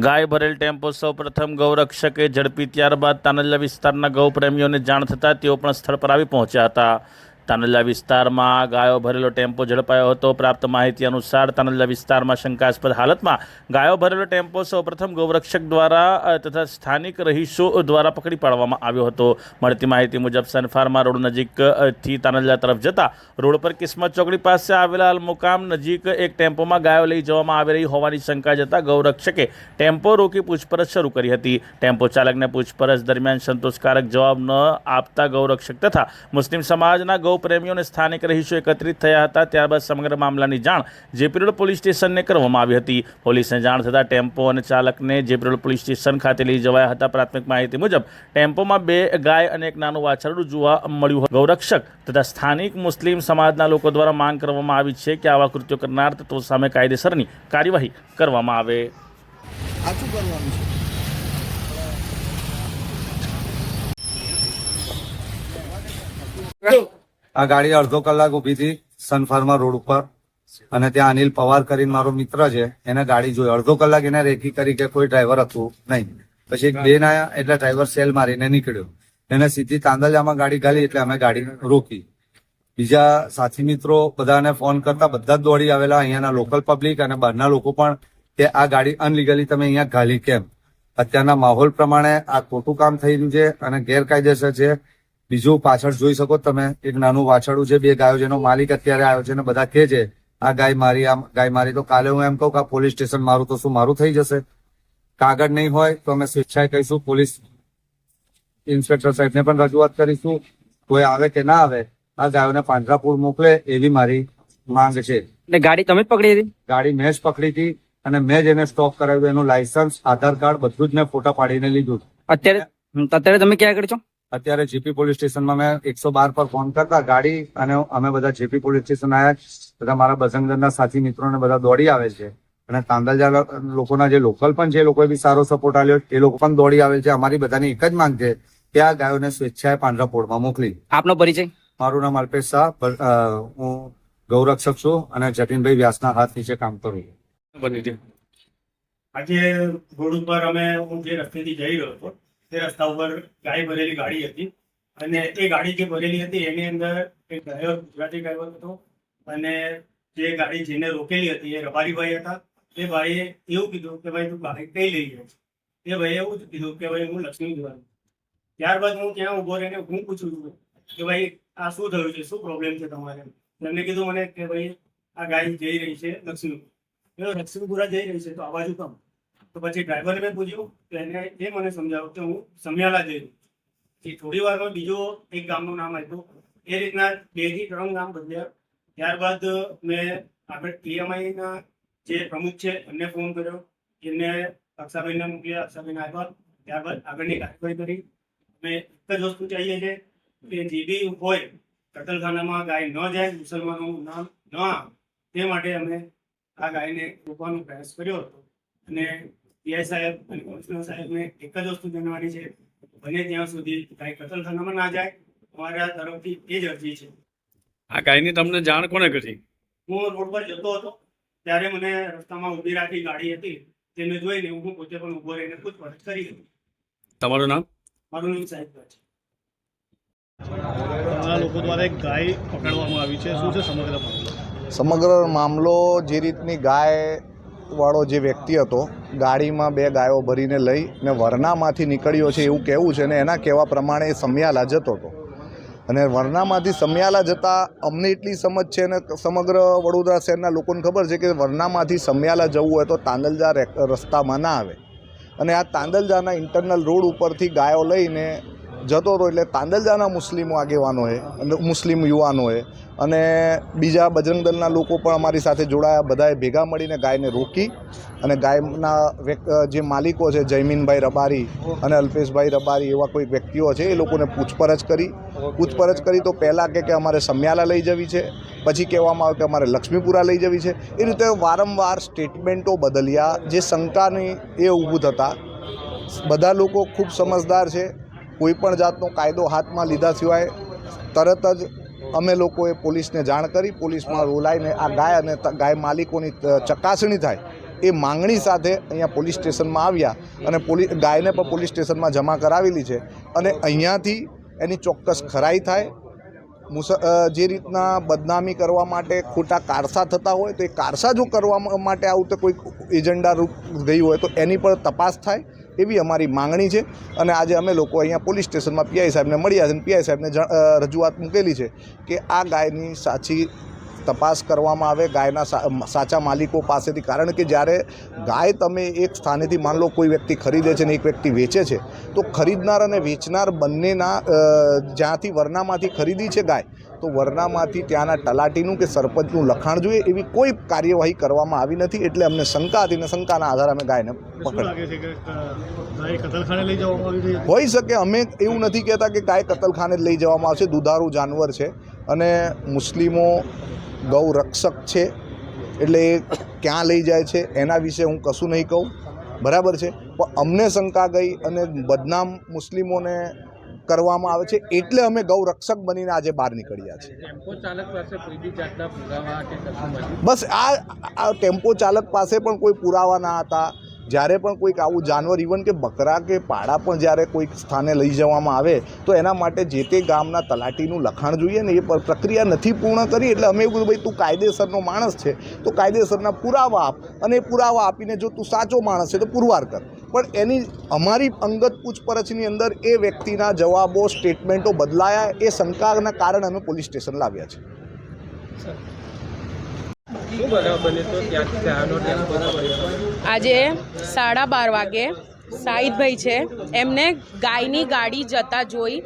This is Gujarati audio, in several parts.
ગાય ભરેલ ટેમ્પો સૌ પ્રથમ ગૌરક્ષકે ઝડપી, ત્યારબાદ તાનલા વિસ્તારના ગૌપ્રેમીઓને જાણ થતાં તેઓ પણ સ્થળ પર આવી પહોંચ્યા હતા. તાનલા વિસ્તારમાં ગાયો ભરેલો ટેમ્પો ઝડપાયો હતો. પ્રાપ્ત માહિતી અનુસાર તાનલા વિસ્તારમાં શંકાસ્પદ હાલતમાં ગાયો ભરેલો ટેમ્પો સૌપ્રથમ ગૌરક્ષક દ્વારા તથા સ્થાનિક રહીશો દ્વારા પકડી પાડવામાં આવ્યો હતો. મળતી માહિતી મુજબ સનફાર્મા રોડ નજીકથી તાનલા તરફ જતા રોડ પર કિસ્મત ચોકડી પાસે આવેલા અલમુકામ નજીક એક ટેમ્પોમાં ગાયો લઈ જવામાં આવી રહી હોવાની શંકા જતા ગૌરક્ષકે ટેમ્પો રોકી પૂછપરછ શરૂ કરી હતી. ટેમ્પો ચાલકને પૂછપરછ દરમિયાન સંતોષકારક જવાબ ન આપતા ગૌરક્ષક તથા મુસ્લિમ સમાજના ગૌપ્રેમીઓને સ્થાનિક રહીશો એકત્રિત થયા હતા. ત્યારબાદ સમગ્ર મામલાની જાણ જેપી રોડ પોલીસ સ્ટેશનને કરવામાં આવી હતી. પોલીસને જાણ થતાં ટેમ્પો અને ચાલકને જેપી રોડ પોલીસ સ્ટેશન ખાતે લઈ જવાયા હતા. પ્રાથમિક માહિતી મુજબ ટેમ્પોમાં 2 ગાય અને એક નાનું વાછરડું જોવા મળ્યું હતું. ગૌરક્ષક તથા સ્થાનિક મુસ્લિમ સમાજના લોકો દ્વારા માંગ કરવામાં આવી છે કે આવા કૃત્યો કરનાર તત્વો સામે કાયદેસરની કાર્યવાહી કરવામાં આવે. આ ગાડી અડધો કલાક ઉભી હતી સનફાર્મા રોડ ઉપર અને ત્યાં અનિલ પવાર કરીને મારો મિત્ર છે, એને ગાડી જોઈ. અડધો કલાક એને રેકી કરી કે કોઈ ડ્રાઈવર હતું નહીં. પછી એક બેન આયા એટલે ડ્રાઈવર સેલ મારીને નીકળ્યો. એને સીધી તાંદલજામાં ગાડી ગાલી એટલે અમે ગાડી રોકી. બીજા સાથી મિત્રો બધાને ફોન કરતા બધા જ દોડી આવેલા, અહીંયાના લોકલ પબ્લિક અને બહારના લોકો પણ, કે આ ગાડી અનલીગલી તમે અહીંયા ગાલી કેમ. અત્યારના માહોલ પ્રમાણે આ ખોટું કામ થઈ રહ્યું છે અને ગેરકાયદેસર છે. બીજું પાછળ જોઈ શકો તમે, એક નાનું વાછરડું છે, 2 ગાયો જેનો માલિક અત્યારે આવ્યો છે અને બધા કહે છે આ ગાય મારી, આ ગાય મારી. તો કાલે હું એમ કહું કે પોલીસ સ્ટેશન મારું તો શું મારું થઈ જશે? કાગળ નહીં હોય તો અમે સ્વેચ્છાએ કહીશું. પોલીસ ઇન્સ્પેક્ટર સાહેબને પણ રજૂઆત કરીશું. કોઈ આવે કે ના આવે, આ ગાયોને પાંજરાપુર મોકલે એવી મારી માંગ છે. એટલે ગાડી તમે જ પકડી હતી? ગાડી મેં જ પકડી હતી અને મેં જ એને સ્ટોપ કરાવ્યું. એનું લાયસન્સ, આધાર કાર્ડ બધું જ મેં ફોટા પાડીને લીધું. અત્યારે તમે ક્યાં આગળ છો? અત્યારે જેપી પોલીસ સ્ટેશનમાં મેં 112 પર ફોન કરતા ગાડી અને અમે બધા જેપી પોલીસ સ્ટેશન આવ્યા. બધા મારા બજરંગદળના સાથી મિત્રોને બધા દોડી આવે છે અને તાંદલજા લોકોના જે લોકલ પણ છે એ લોકોએ બી સારો સપોર્ટ આપ્યો. એ લોકો પણ દોડી આવે છે. અમારી બધાની એક જ માંગ છે કે આ ગાયોને સ્વેચ્છાએ પાંજરાપોળમાં મોકલી. આપનો પરિચય? મારું નામ અલ્પેશ શાહ, હું ગૌરક્ષક છું અને જતીનભાઈ વ્યાસના હાથ નીચે કામ કરું છું. આજે રોડ ઉપર હું જે રસ્તેથી જઈ રહ્યો હતો તે રસ્તા ઉપર ગાય ભરેલી ગાડી હતી અને એ ગાડી જે ભરેલી હતી એની અંદર એક ડ્રાઈવર ગુજરાતી ડ્રાઈવર હતો અને જે ગાડી જેને રોકેલી હતી એ રબારીભાઈ હતા. એ ભાઈએ એવું કીધું કે ભાઈ તું ગાડી કઈ લઈ ગયો? એ ભાઈએ એવું કીધું કે ભાઈ હું લક્ષ્મી જોવાનું. ત્યારબાદ હું ત્યાં ઉભો રહીને હું પૂછું છું કે ભાઈ આ શું થયું છે, શું પ્રોબ્લેમ છે તમારે? એમને કીધું મને કે ભાઈ આ ગાય જઈ રહી છે લક્ષ્મી, લક્ષ્મીપુરા જઈ રહી છે તો આ બાજુ કેમ? તો પછી ડ્રાઈવરે મેં પૂછ્યું તો એને એ મને સમજાવ્યું કે હું સમિયાલા જઈ રહ્યું. થોડી વારમાં બીજો એક ગામનું નામ આપ્યું. એ રીતના 2 થી 3 ગામ બદલ્યા. ત્યારબાદ મેં આપણે પીએમઆઈના જે પ્રમુખ છે એમને ફોન કર્યો. એમને અક્ષાબેનને મોકલ્યા, અક્ષાબેન આવ્યા. ત્યારબાદ આગળની કાર્યવાહી કરી. અમે એક જ વસ્તુ ચાહીએ છીએ કે જે બી હોય કતલખાનામાં ગાય ન જાય, મુસલમાનોનું નામ ન આવે, તે માટે અમે આ ગાયને રોકવાનો પ્રયાસ કર્યો હતો. અને પીઆઈ સાહેબ અને કમિશનર સાહેબને એક જ વસ્તુ જણાવવાની છે, બને ત્યાં સુધી ગાય કતલખાનામાં ના જાય. અમારા તરફથી એ જ અરજી છે. આ ગાયની તમને જાણ કોને કરી? હું રોડ પર જતો હતો ત્યારે મને રસ્તામાં ઊભી રાખી ગાડી હતી, તેને જોઈને હું પોતે પણ ઊભો રહીને પૂછપરછ કરી હતી. તમારું નામ? મારું નામ સાહેબ છે. લોકો દ્વારા એક ગાય પકડવામાં આવી છે, શું છે સમગ્ર મામલો? સમગ્ર મામલો જે રીતની ગાય વાળો જે વ્યક્તિ હતો, ગાડીમાં 2 ગાયો ભરીને લઈ ને વરનામાંથી નીકળ્યો છે એવું કહેવું છે. ને એના કહેવા પ્રમાણે એ સમિયાલા જતો હતો અને વરનામાંથી સમિયાલા જતાં અમને એટલી સમજ છે ને સમગ્ર વડોદરા શહેરના લોકોને ખબર છે કે વરનામાંથી સમિયાલા જવું હોય તો તાંદલજા રસ્તામાં ના આવે અને આ તાંદલજાના ઇન્ટરનલ રોડ ઉપરથી ગાયો લઈને જતો હતો. એટલે તાંદલજાના મુસ્લિમ આગેવાનોએ, મુસ્લિમ યુવાનોએ અને બીજા બજરંગ દળના લોકો પણ અમારી સાથે જોડાયા. બધાએ ભેગા મળીને ગાયને રોકી અને ગાયના જે માલિકો છે જયમીનભાઈ રબારી અને અલ્પેશભાઈ રબારી એવા કોઈ વ્યક્તિઓ છે એ લોકોને પૂછપરછ કરી તો પહેલાં કે અમારે સમિયાલા લઈ જવી છે, પછી કહેવામાં આવે કે અમારે લક્ષ્મીપુરા લઈ જવી છે. એ રીતે વારંવાર સ્ટેટમેન્ટો બદલ્યા. જે શંકાની એ ઊભું થતાં બધા લોકો ખૂબ સમજદાર છે. કોઈપણ જાતનો કાયદો હાથમાં લીધા સિવાય તરત જ અમે લોકોએ પોલીસને જાણ કરી. પોલીસમાં બોલાવીને આ ગાય અને ગાય માલિકોની ચકાસણી થાય એ માંગણી સાથે અહીંયા પોલીસ સ્ટેશનમાં આવ્યા અને ગાયને પણ પોલીસ સ્ટેશનમાં જમા કરાવેલી છે અને અહીંયાથી એની ચોક્કસ ખરાઈ થાય. જે રીતના બદનામી કરવા માટે ખોટા કારસા થતા હોય તો એ કારસા જો કરવા માટે આવું તો કોઈ એજન્ડા રૂપ ગઈ હોય તો એની પણ તપાસ થાય એવી અમારી માંગણી છે. અને આજે અમે લોકો અહીંયા પોલીસ સ્ટેશનમાં પીઆઈ સાહેબને મળ્યા છે અને પીઆઈ સાહેબને રજૂઆત મૂકેલી છે કે આ ગાયની સાચી તપાસ કરવામાં આવે, ગાયના સાચા માલિકો પાસેથી. કારણ કે જ્યારે ગાય તમે એક સ્થાનેથી માન લો કોઈ વ્યક્તિ ખરીદે છે ને એક વ્યક્તિ વેચે છે તો ખરીદનાર અને વેચનાર બંનેના જ્યાંથી વરનામાંથી ખરીદી છે ગાય તો વરનામાંથી ત્યાંના તલાટીનું કે સરપંચનું લખાણ જોઈએ એવી કોઈ કાર્યવાહી કરવામાં આવી નથી. એટલે અમને શંકા હતી અને શંકાના આધારે અમે ગાયને શું લાગે છે કે ગાય કતલખાને લઈ જવામાં આવી રહી છે? હોઈ શકે. અમે એવું નથી કહેતા કે ગાય કતલખાને લઈ જવામાં આવશે. દુધાળુ જાનવર છે અને મુસ્લિમો ગૌ રક્ષક છે એટલે એ ક્યાં લઈ જાય છે એના વિશે હું કશું નહીં કહું, બરાબર છે. પણ અમને શંકા ગઈ અને બદનામ મુસ્લિમોને કરવામાં આવે છે એટલે અમે ગૌ રક્ષક બનીને આજે બહાર નીકળ્યા છીએ. બસ આ ટેમ્પો ચાલક પાસે પણ કોઈ પુરાવા ના હતા. જ્યારે પણ કોઈક આવું જાનવર ઇવન કે બકરા કે પાડા પણ જ્યારે કોઈક સ્થાને લઈ જવામાં આવે તો એના માટે જે તે ગામના તલાટીનું લખાણ જોઈએ ને એ પ્રક્રિયા નથી પૂર્ણ કરી. એટલે અમે એવું કીધું ભાઈ તું કાયદેસરનો માણસ છે તો કાયદેસરના પુરાવા આપ અને એ પુરાવા આપીને જો તું સાચો માણસ છે તો પુરવાર કર. પણ એની અમારી અંગત પૂછપરછની અંદર એ વ્યક્તિના જવાબો સ્ટેટમેન્ટો બદલાયા એ શંકાના કારણે અમે પોલીસ સ્ટેશન લાવ્યા છે. આજે 12:30 વાગે સાહિદભાઈ છે એમને ગાયની ગાડી જતા જોઈ,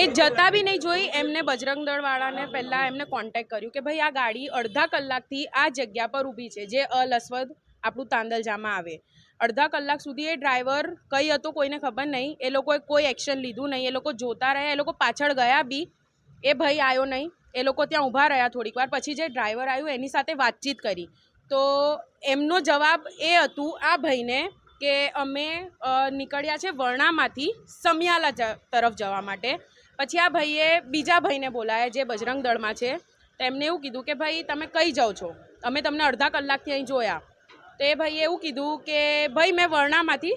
એ જતા બી નહીં જોઈ, એમને બજરંગ દળવાળાને પહેલાં એમને કોન્ટેક્ટ કર્યું કે ભાઈ આ ગાડી અડધા કલાકથી આ જગ્યા પર ઊભી છે જે અલસવદ આપણું તાંદલજામાં આવે. અડધા કલાક સુધી એ ડ્રાઈવર કઈ હતો કોઈને ખબર નહીં, એ લોકોએ કોઈ એક્શન લીધું નહીં, એ લોકો જોતા રહ્યા, એ લોકો પાછળ ગયા બી, એ ભાઈ આવ્યો નહીં, એ લોકો ત્યાં ઊભા રહ્યા થોડીક વાર. પછી જે ડ્રાઈવર આવ્યું એની સાથે વાતચીત કરી તો એમનો જવાબ એ હતું આ ભાઈને કે અમે નીકળ્યા છે વર્ણામાંથી સમિયાલા તરફ જવા માટે. પછી આ ભાઈએ બીજા ભાઈને બોલાયા જે બજરંગ દળમાં છે તો એમને એવું કીધું કે ભાઈ તમે કઈ જાઓ છો, અમે તમને અડધા કલાકથી અહીં જોયા. તો એ ભાઈએ એવું કીધું કે ભાઈ મેં વર્ણામાંથી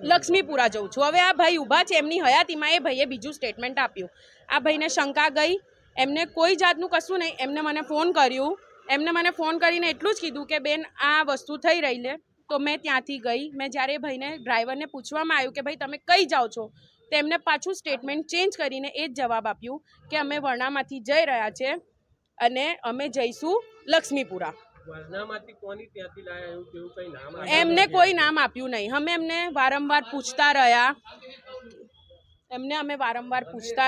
લક્ષ્મીપુરા જઉં છું. હવે આ ભાઈ ઊભા છે એમની હયાતીમાં એ ભાઈએ બીજું સ્ટેટમેન્ટ આપ્યું. આ ભાઈને શંકા ગઈ, એમને કોઈ જાતનું કશું નહીં, એમને મને ફોન કર્યું, એમને મને ફોન કરીને એટલું જ કીધું કે બેન આ વસ્તુ થઈ રહી છે. તો મેં ત્યાંથી ગઈ. મેં જ્યારે ભાઈને ડ્રાઈવરને પૂછવામાં આવ્યું કે ભાઈ તમે કઈ જાઓ છો તો એમને પાછું સ્ટેટમેન્ટ ચેન્જ કરીને એ જ જવાબ આપ્યું કે અમે વર્ણામાંથી જઈ રહ્યા છે અને અમે જઈશું લક્ષ્મીપુરા. એમને કોઈ નામ આપ્યું નહીં. અમે એમને વારંવાર પૂછતા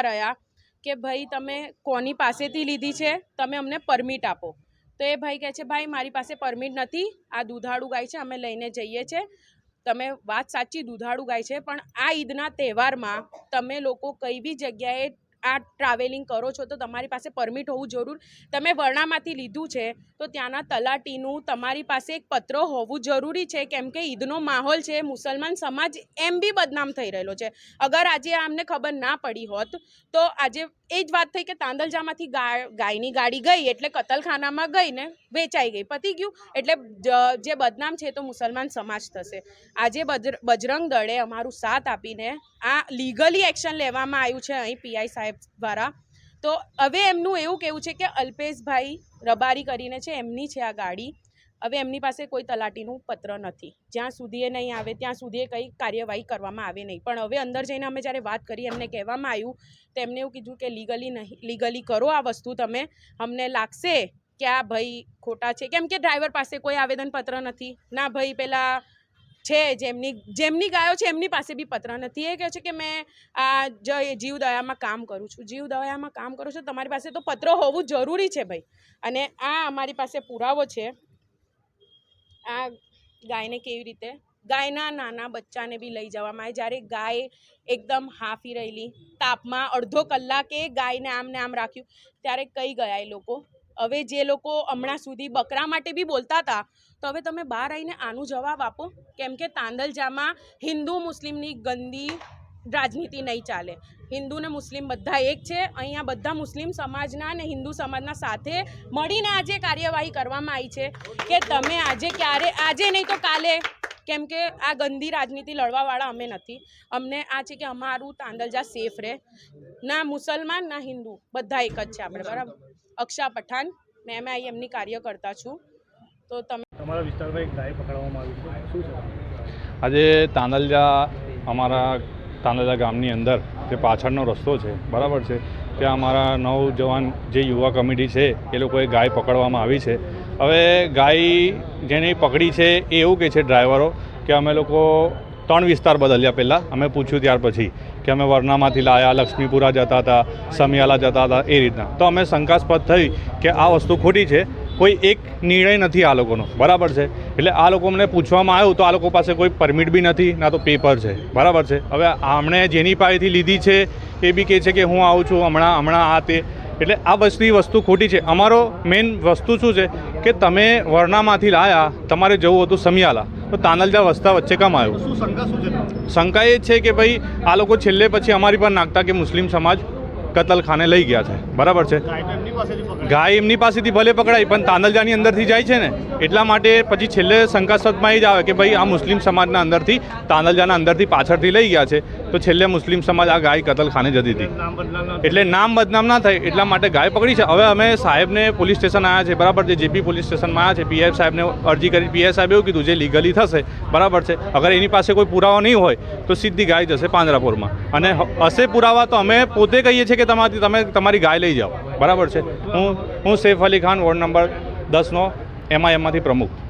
રહ્યા કે ભાઈ તમે કોની પાસેથી લીધી છે, તમે અમને પરમિટ આપો. તો એ ભાઈ કહે છે ભાઈ મારી પાસે પરમિટ નથી, આ દુધાળુ ગાય છે અમે લઈને જઈએ છીએ. તમે વાત સાચી દુધાળુ ગાય છે, પણ આ ઈદના તહેવારમાં તમે લોકો કઈ બી જગ્યાએ આ ટ્રાવેલિંગ કરો છો તો તમારી પાસે પરમિટ હોવું જરૂર. તમે વર્ણામાંથી લીધું છે તો ત્યાંના તલાટીનું તમારી પાસે એક પત્ર હોવું જરૂરી છે, કેમ કે ઈદનો માહોલ છે, મુસલમાન સમાજ એમ બી બદનામ થઈ રહેલો છે. અગર આજે અમને ખબર ના પડી હોત તો આજે એ જ વાત થઈ કે તાંદલજામાંથી ગાયની ગાડી ગઈ એટલે કતલખાનામાં ગઈ ને વેચાઈ ગઈ, પતી ગયું. એટલે જે બદનામ છે તો મુસલમાન સમાજ થશે. આજે બજરંગ દળે અમારું સાથ આપીને આ લીગલી એક્શન લેવામાં આવ્યું છે અહીં પીઆઈ સાહેબ દ્વારા. તો હવે એમનું એવું કહેવું છે કે અલ્પેશભાઈ રબારી કરીને છે એમની છે આ ગાડી. હવે એમની પાસે કોઈ તલાટીનું પત્ર નથી. જ્યાં સુધી એ નહીં આવે ત્યાં સુધી એ કંઈ કાર્યવાહી કરવામાં આવે નહીં. પણ હવે અંદર જઈને અમે જ્યારે વાત કરી એમને કહેવામાં આવ્યું તો એમને એવું કીધું કે લીગલી કરો આ વસ્તુ તમે. અમને લાગશે કે આ ભાઈ ખોટા છે, કેમ કે ડ્રાઈવર પાસે કોઈ આવેદનપત્ર નથી, ના ભાઈ પેલા છે જેમની ગાયો છે એમની પાસે બી પત્ર નથી. એ કહે છે કે મેં આ જીવદયામાં કામ કરું છું. જીવદયામાં કામ કરો છો તમારી પાસે તો પત્ર હોવું જરૂરી છે ભાઈ. અને આ અમારી પાસે પુરાવો છે આ ગાયને કેવી રીતે ગાયના નાના બચ્ચાને બી લઈ જવામાં આવે. જ્યારે ગાય એકદમ હાંફી રહેલી તાપમાં અડધો કલાકે ગાયને આમ ને આમ રાખ્યું ત્યારે કઈ ગયા એ લોકો. હવે જે લોકો હમણાં સુધી બકરા માટે બી બોલતા હતા તો હવે તમે બહાર આવીને આનું જવાબ આપો, કેમ કે તાંદલજામાં હિન્દુ મુસ્લિમની ગંદી રાજનીતિ નહીં ચાલે. હિન્દુ ને મુસ્લિમ બધા એક છે. અહીંયા બધા મુસ્લિમ સમાજના અને હિન્દુ સમાજના સાથે મળીને આજે કાર્યવાહી કરવામાં આવી છે કે તમે આજે નહીં તો કાલે, કેમ કે આ ગંદી રાજનીતિ લડવાવાળા અમે નથી. અમને આ છે કે અમારું તાંદલજા સેફ રહે. ના મુસલમાન ના હિન્દુ બધા એક જ છે આપણે, બરાબર. અક્ષા પઠાણ, મેં અહીં એમની કાર્યકર્તા છું. તો તમે તમારા વિસ્તારમાં એક ગાય પકડવામાં આવી છે, શું છે? આજે અમારા તાંદલજા ગામની અંદર જે પાછળનો રસ્તો છે, બરાબર છે, ત્યાં અમારા નવજવાન જે યુવા કમિટી છે એ લોકોએ ગાય પકડવામાં આવી છે. હવે ગાય જેને પકડી છે એ એવું કહે છે ડ્રાઈવરો કે અમે લોકો 3 વિસ્તાર બદલ્યા. પહેલાં અમે પૂછ્યું ત્યાર પછી કે અમે વરનામાંથી લાયા, લક્ષ્મીપુરા જતા હતા, સમિયાલા જતા હતા, એ રીતના. તો અમે શંકાસ્પદ થઈ કે આ વસ્તુ ખોટી છે, કોઈ એક નિર્ણય નથી આ લોકોનો, બરાબર છે. એટલે આ લોકો અમને પૂછવામાં આવ્યું તો આ લોકો પાસે કોઈ પરમિટ બી નથી, ના તો પેપર છે, બરાબર છે. હવે આમણે જેની પાસેથી લીધી છે એ બી કહે છે કે હું આવું છું હમણાં આ તે. એટલે આ વસ્તુ ખોટી છે. અમારો મેઇન વસ્તુ શું છે કે તમે વરનામાંથી લાયા, તમારે જવું હતું સમિયાલા, તો તાંદલજા વસ્તા વચ્ચે કેમ આવ્યું? શું શંકા શું છે? શંકા એ છે કે ભાઈ આ લોકો છેલ્લે પછી અમારી પર નાખતા કે મુસ્લિમ સમાજ કતલખાને લઈ ગયા છે, બરાબર છે. ગાય એમની પાસેથી ભલે પકડાય પણ તાંદલજાની અંદરથી જાય છે ને, એટલા માટે પછી છેલ્લે શંકાસ્પદમાં એ જ આવે કે ભાઈ આ મુસ્લિમ સમાજના અંદરથી તાંદલજાના અંદરથી પાછળથી લઈ ગયા છે, તો છેલ્લે મુસ્લિમ સમાજ આ ગાય કતલખાને જતી હતી. એટલે નામ બદનામ ના થાય એટલા માટે ગાય પકડી છે. હવે અમે સાહેબને પોલીસ સ્ટેશન આવ્યા છે, બરાબર છે, જેપી પોલીસ સ્ટેશનમાં આવ્યા છે. પીઆઈ સાહેબને અરજી કરી, પીઆઈ સાહેબ એવું કીધું જે લીગલી થશે, બરાબર છે. અગર એની પાસે કોઈ પુરાવો નહીં હોય તો સીધી ગાય જશે પાંજરાપોરમાં, અને હશે પુરાવા તો અમે પોતે કહીએ છીએ કે તમે તમારી ગાય લઈ જાઓ, બરાબર છે. હું સૈફ અલી ખાન, વોર્ડ નંબર 10નો MIM માંથી પ્રમુખ.